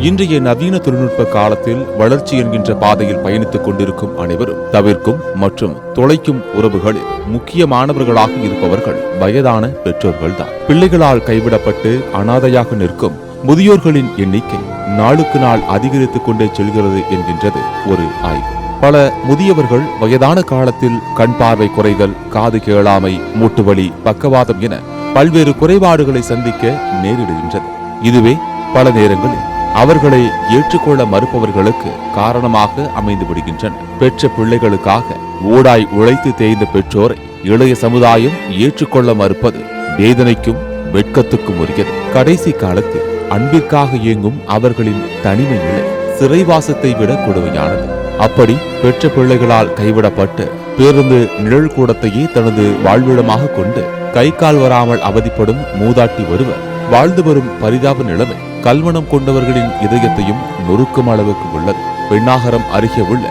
இன்றைய நவீன தொழில்நுட்ப காலத்தில் வளர்ச்சி என்கின்ற பாதையில் பயணித்துக் கொண்டிருக்கும் அனைவரும் தவிர்க்கும் மற்றும் தொலைக்கும் உறவுகளில் முக்கியமானவர்களாக இருப்பவர்கள் வயதான பெற்றோர்கள்தான். பிள்ளைகளால் கைவிடப்பட்டு அனாதையாக நிற்கும் முதியோர்களின் எண்ணிக்கை நாளுக்கு நாள் அதிகரித்துக் கொண்டே செல்கிறது என்கின்றது ஒரு ஆய்வு. பல முதியவர்கள் வயதான காலத்தில் கண் பார்வை குறைதல், காது கேளாமை, மூட்டுவலி, பக்கவாதம் என பல்வேறு குறைபாடுகளை சந்திக்க நேரிடுகின்றது. இதுவே பல நேரங்களில் அவர்களை ஏற்றுக்கொள்ள மறுப்பவர்களுக்கு காரணமாக அமைந்து விடுகின்றன. பெற்ற பிள்ளைகளுக்காக ஓடாய் உழைத்து தேய்ந்த பெற்றோரை இளைய சமுதாயம் ஏற்றுக்கொள்ள மறுப்பது வேதனைக்கும் வெட்கத்துக்கும் உரியது. கடைசி காலத்தில் அன்பிற்காக இயங்கும் அவர்களின் தனிமை நிலை சிறைவாசத்தை விட கொடுமையானது. அப்படி பெற்ற பிள்ளைகளால் கைவிடப்பட்டு பேருந்து நிழல் கூடத்தையே தனது வாழ்விடமாக கொண்டு கை கால் வராமல் அவதிப்படும் மூதாட்டி ஒருவர் வாழ்ந்து வரும் பரிதாப நிலைமை கல்மணம் கொண்டவர்களின் இதயத்தையும் நொறுக்கும் அளவுக்கு உள்ளது. பெண்ணாகரம் அருகே உள்ள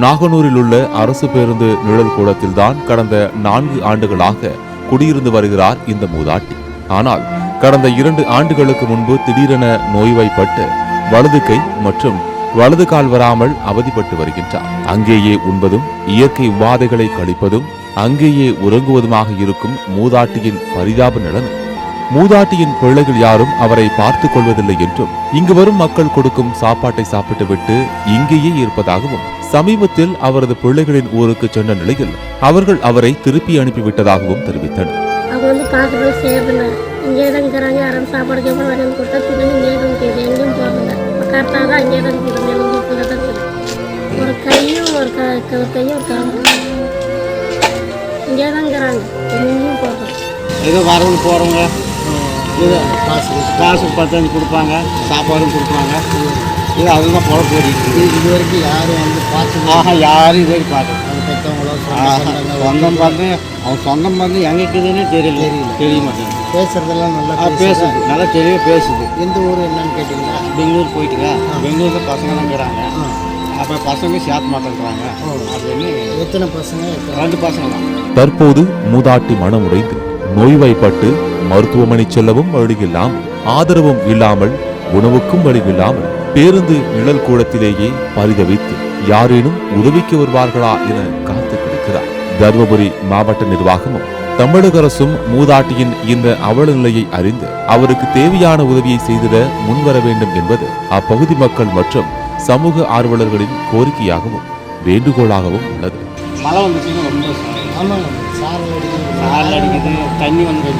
நாகனூரில் உள்ள அரசு பேருந்து நிழல் கூடத்தில்தான் கடந்த 4 ஆண்டுகளாக குடியிருந்து வருகிறார் இந்த மூதாட்டி. ஆனால் கடந்த 2 ஆண்டுகளுக்கு முன்பு திடீரென நோய்வாய்ப்பட்டு வலது கை மற்றும் வலது கால் வராமல் அவதிப்பட்டு வருகின்றார். அங்கேயே உண்பதும் இயற்கை உபாதைகளை கழிப்பதும் அங்கேயே உறங்குவதுமாக இருக்கும் மூதாட்டியின் பரிதாப நிலைமை. மூதாட்டியின் பிள்ளைகள் யாரும் அவரை பார்த்துக் கொள்வதில்லை என்றும் இங்கு வரும் மக்கள் கொடுக்கும் சாப்பாட்டை சாப்பிட்டு விட்டு இங்கேயே இருப்பதாகவும் சமீபத்தில் அவரது பிள்ளைகளின் ஊருக்கு சென்ற நிலையில் அவர்கள் அவரை திருப்பி அனுப்பிவிட்டதாகவும் தெரிவித்தனர். ஏதோ வரவங்க போகிறவங்க இது காசு 10 கொடுப்பாங்க, சாப்பாடும் கொடுப்பாங்க. இது அதுதான் பொழப்பு ஓடிட்டு. இது வரைக்கும் யாரும் வந்து பார்த்து யாரும் இது வரைக்கும் பார்த்து சொந்தம் பார்த்து அவன் சொந்தம் பார்த்து எங்கே இருக்குதுன்னு தெரிய மாட்டேங்குது. பேசுறதெல்லாம் நல்லா தெளிவாக பேசுது. எந்த ஊர் என்னன்னு கேட்டிங்கன்னா பெங்களூர் போயிட்டுங்க. பெங்களூரில் பசங்க இருக்கிறாங்க. அப்போ பசங்க சேர்த்து மாட்டேங்கிறாங்க அப்படின்னு. எத்தனை பசங்க? 2 பசங்க தான். தற்போது மூதாட்டி மனம் உடைந்து நோய்வாய்ப்பட்டு மருத்துவமனை செல்லவும் வழியில்லாமல், ஆதரவும் இல்லாமல், உணவுக்கும் வழியில்லாமல் பேருந்து நிழல் கூடத்திலேயே பரிதவித்து யாரேனும் உதவிக்கு வருவார்களா என காத்து கிடக்கிறார். தர்மபுரி மாவட்ட நிர்வாகமும் தமிழக அரசும் மூதாட்டியின் இந்த அவல நிலையை அறிந்து அவருக்கு தேவையான உதவியை செய்திட முன்வர வேண்டும் என்பது அப்பகுதி மக்கள் மற்றும் சமூக ஆர்வலர்களின் கோரிக்கையாகவும் வேண்டுகோளாகவும் உள்ளது. மழை வந்துச்சுன்னா ரொம்ப சாரல் அடிக்குது, தண்ணி வந்து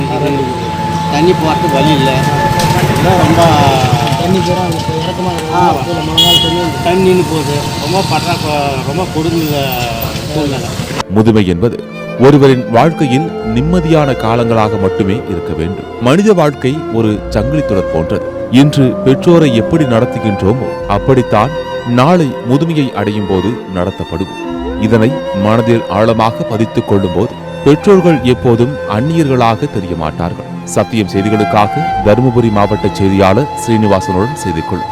தண்ணி போகிறது வழி இல்லை. ரொம்ப தண்ணின்னு போகுது. ரொம்ப கொடுமையில சூழ்நிலை. முதுமை என்பது ஒருவரின் வாழ்க்கையில் நிம்மதியான காலங்களாக மட்டுமே இருக்க வேண்டும். மனித வாழ்க்கை ஒரு சங்கிலி தொடர் போன்றது. இன்று பெற்றோரை எப்படி நடத்துகின்றோமோ அப்படித்தான் நாளை முதுமையை அடையும் போது நடத்தப்படுவோம். இதனை மனதில் ஆழமாக பதித்துக் கொள்ளும் போது பெற்றோர்கள் எப்போதும் அந்நியர்களாக தெரிய மாட்டார்கள். சத்தியம் செய்திகளுக்காக தருமபுரி மாவட்ட செய்தியாளர் ஸ்ரீனிவாசனுடன் செய்து கொள்ளும்.